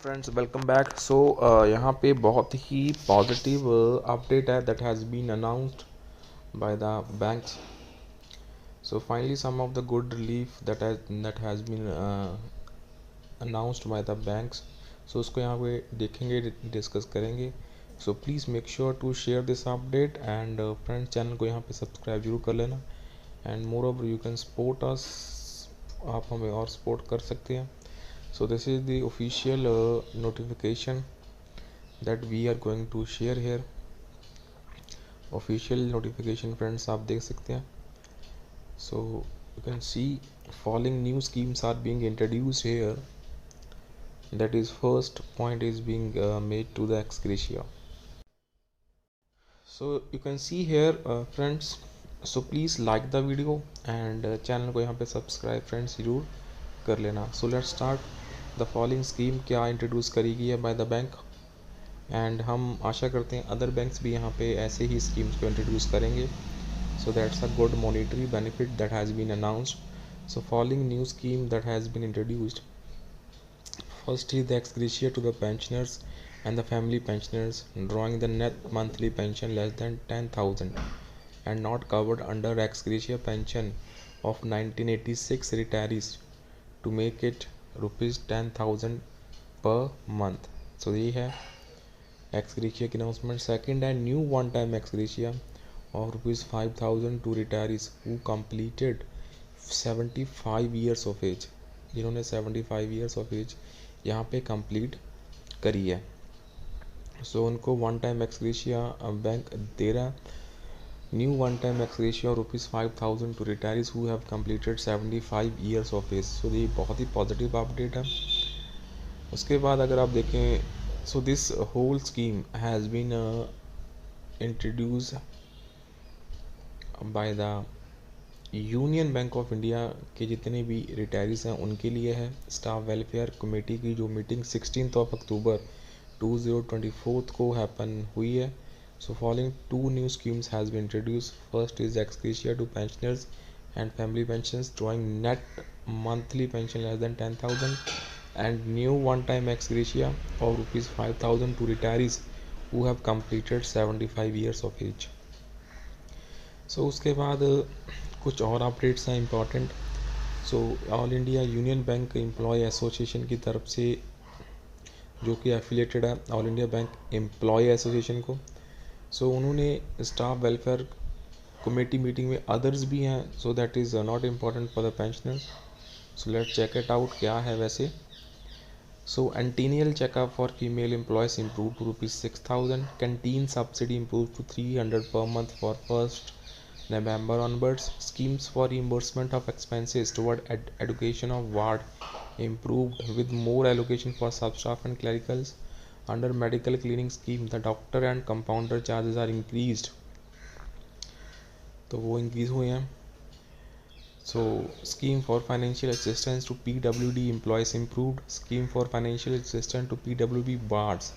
Friends, welcome back. सो यहाँ पे बहुत ही पॉजिटिव अपडेट है that has been announced by the banks. So finally some of the good relief that has been announced by the banks. So उसको यहाँ पे देखेंगे, डिस्कस करेंगे. So please make sure to share this update and friends, channel को यहाँ पे subscribe जरूर कर लेना. And moreover you can support us, आप हमें और सपोर्ट कर सकते हैं. So this is the official notification that we are going to share here. Official notification friends, आप देख सकते हैं. So you can see following new schemes are being introduced here. That is, first point is being made to the ex gratia. So you can see here friends. So please like the video and channel को यहाँ पे subscribe friends जरूर कर लेना. So let's start. The following scheme क्या introduce करी गई है बाय द बैंक, एंड हम आशा करते हैं अदर बैंक्स भी यहाँ पे ऐसे ही स्कीम्स को इंट्रोड्यूस करेंगे. So that's a good monetary benefit that has been announced. So following new scheme that has been introduced. First is the ex gratia to the pensioners and the family pensioners drawing the net monthly pension less than 10,000 and not covered under ex gratia pension of 1986 retirees to make it ₹10,000 per month. So ये है ex gratia की announcement. Second है new one time ex gratia of ₹5,000 to retirees who completed 75 years of age. जिन्होंने 75 years of age यहाँ पे complete करी है. So उनको one time ex gratia bank दे रहा है. New one time ex gratia ₹5,000 to retirees who have completed 75 years of age. So ये बहुत ही पॉजिटिव अपडेट है. उसके बाद अगर आप देखें, so this whole scheme has been introduce by the Union Bank of India के जितने भी रिटायरीज हैं उनके लिए है. स्टाफ वेलफेयर कमेटी की जो मीटिंग 16 अक्टूबर 2024 को हैपन हुई है. So following two new schemes has been introduce. First is ex gratia to pensioners and family pensioners drawing net monthly pension less than 10,000 and new one time ex gratia और ₹5,000 to retirees who have completed 75 years of age. So उसके बाद कुछ और updates हैं important. So all India union bank employee association की तरफ से, जो कि एफिलेटेड है all India bank employee association को, सो उन्होंने स्टाफ वेलफेयर कमेटी मीटिंग में अदर्स भी हैं. So that is not important for the pensioners. So let check it out क्या है वैसे. So antenatal checkup for female employees improve to ₹6,000. Canteen subsidy improve to 300 per month for 1st November onwards. Schemes for reimbursement of expenses toward education of ward improved with more allocation for sub-staff and clericals. Under medical cleaning scheme, the doctor and compounder charges are increased. तो वो increase हुए हैं. So scheme for financial assistance to PWD employees improved. Scheme for financial assistance to PWD wards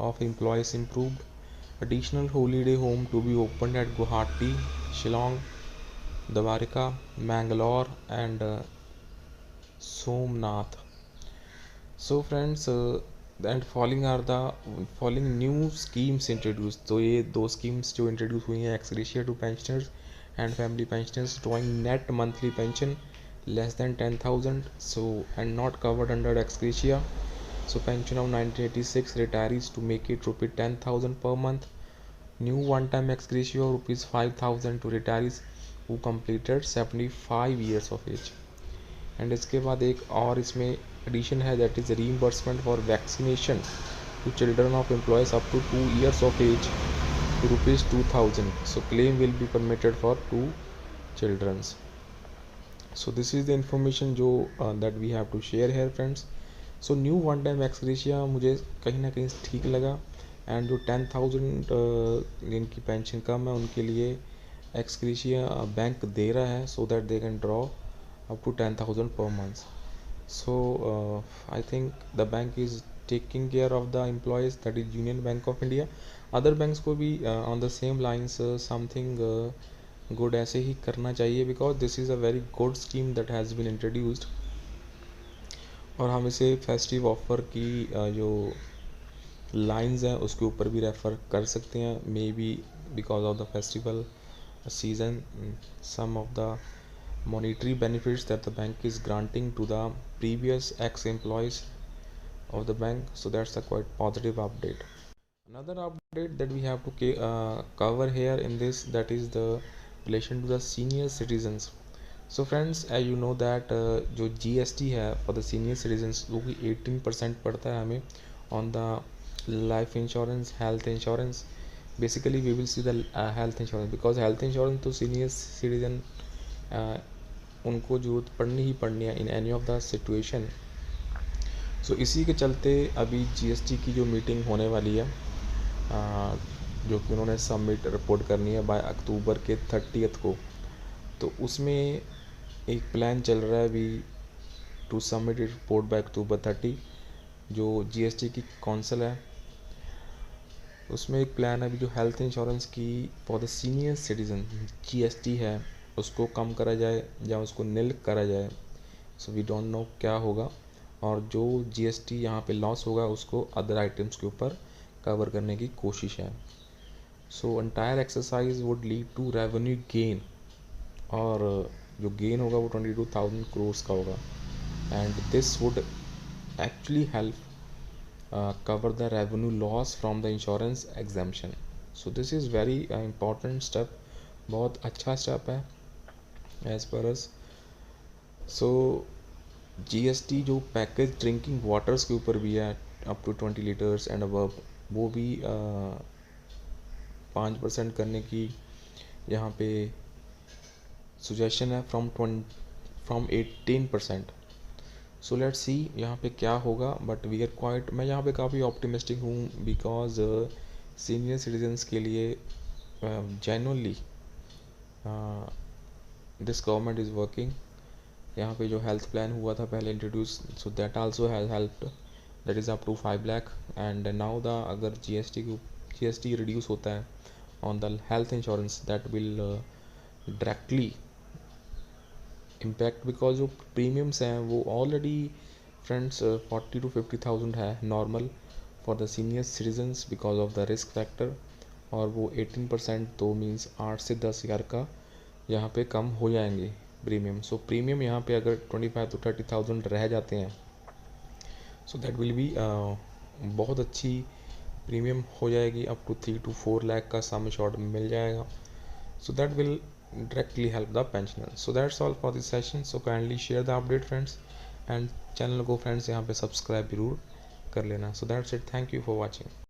of employees improved. Additional holiday home to be opened at Guwahati, Shillong, Dwarka, Mangalore and Somnath. So friends, and following new schemes introduced. तो ये दो schemes जो introduce हुई हैं, ex gratia to pensioners and family pensioners drawing net monthly pension less than 10,000, so and not covered under ex gratia. So pension of 1986 retirees to make it ₹10,000 per month. New one time ex gratia ₹5,000 to retirees who completed 75 years of age. And इसके बाद एक और इसमें addition है, that is reimbursement for vaccination to children of employees up to 2 years of age to ₹2,000. So claim will be permitted for 2 children. So this is the information जो that we have to share here friends. So new one time ex gratia मुझे कहीं ना कहीं ठीक लगा. And जो 10,000 जिनकी pension कम है उनके लिए एक्स ग्रेशिया बैंक दे रहा है, so that they can draw up to 10,000 per month. So I think the bank is taking care of the employees, that is Union Bank of India. Other banks को भी on the same lines something good ऐसे ही करना चाहिए, because this is a very good scheme that has been introduced. और हम इसे festive offer की जो लाइंस हैं उसके ऊपर भी रेफ़र कर सकते हैं, may be because of the festival season. Some of the monetary benefits that the bank is granting to the previous ex-employees of the bank, so that's a quite positive update. Another update that we have to cover here in this, that is the relation to the senior citizens. So friends, as you know that जो GST है for the senior citizens वो भी 18% पड़ता है हमें on the life insurance, health insurance. Basically we will see the health insurance, because health insurance तो senior citizen उनको ज़रूरत पड़नी ही पड़नी है in any of the situation. So इसी के चलते अभी GST की जो मीटिंग होने वाली है, जो कि उन्होंने सबमिट रिपोर्ट करनी है बाय अक्टूबर के 30th को, तो उसमें एक प्लान चल रहा है अभी टू सबमिट रिपोर्ट बाय अक्टूबर 30. जो GST की काउंसिल है उसमें एक प्लान है अभी जो हेल्थ इंश्योरेंस की for the senior citizen GST है उसको कम करा जाए या उसको नील करा जाए. सो वी डोंट नो क्या होगा, और जो GST यहाँ पे लॉस होगा उसको अदर आइटम्स के ऊपर कवर करने की कोशिश है. So entire exercise would lead to revenue gain, और जो गेन होगा वो 22,000 करोड़ का होगा, and this would actually help cover the revenue loss from the insurance exemption. So this is very important step, बहुत अच्छा स्टेप है as per us. So GST जो पैकेज ड्रिंकिंग वाटर्स के ऊपर भी है up to 20 litres and above, वो भी 5% करने की यहाँ पे सुजेशन है फ्रॉम 18%. सो लेट्स सी यहाँ पे क्या होगा, बट वी आर क्वाइट, मैं यहाँ पे काफ़ी ऑप्टिमिस्टिक हूँ बिकॉज सीनियर सिटीजन्स के लिए genuinely this government is working. यहाँ पे जो हेल्थ प्लान हुआ था पहले introduce, so that also has helped, that is up to 5 lakh. And now the अगर GST रिड्यूस होता है on the health insurance, that will directly impact, because जो प्रीमियम्स हैं वो ऑलरेडी फ्रेंड्स 40 to 50,000 है normal for the senior citizens because of the risk factor, और वो 18% तो मीन्स 8 से 10,000 का यहाँ पे कम हो जाएंगे प्रीमियम. सो प्रीमियम यहाँ पे अगर 25 to 30,000 रह जाते हैं, सो दैट विल बी बहुत अच्छी प्रीमियम हो जाएगी, अप टू 3 to 4 लाख का सम शॉर्ट मिल जाएगा. So that will directly help the pensioners. So that's all for this session. So kindly share the update friends, and channel को friends यहाँ पे subscribe जरूर कर लेना. So that's it. Thank you for watching.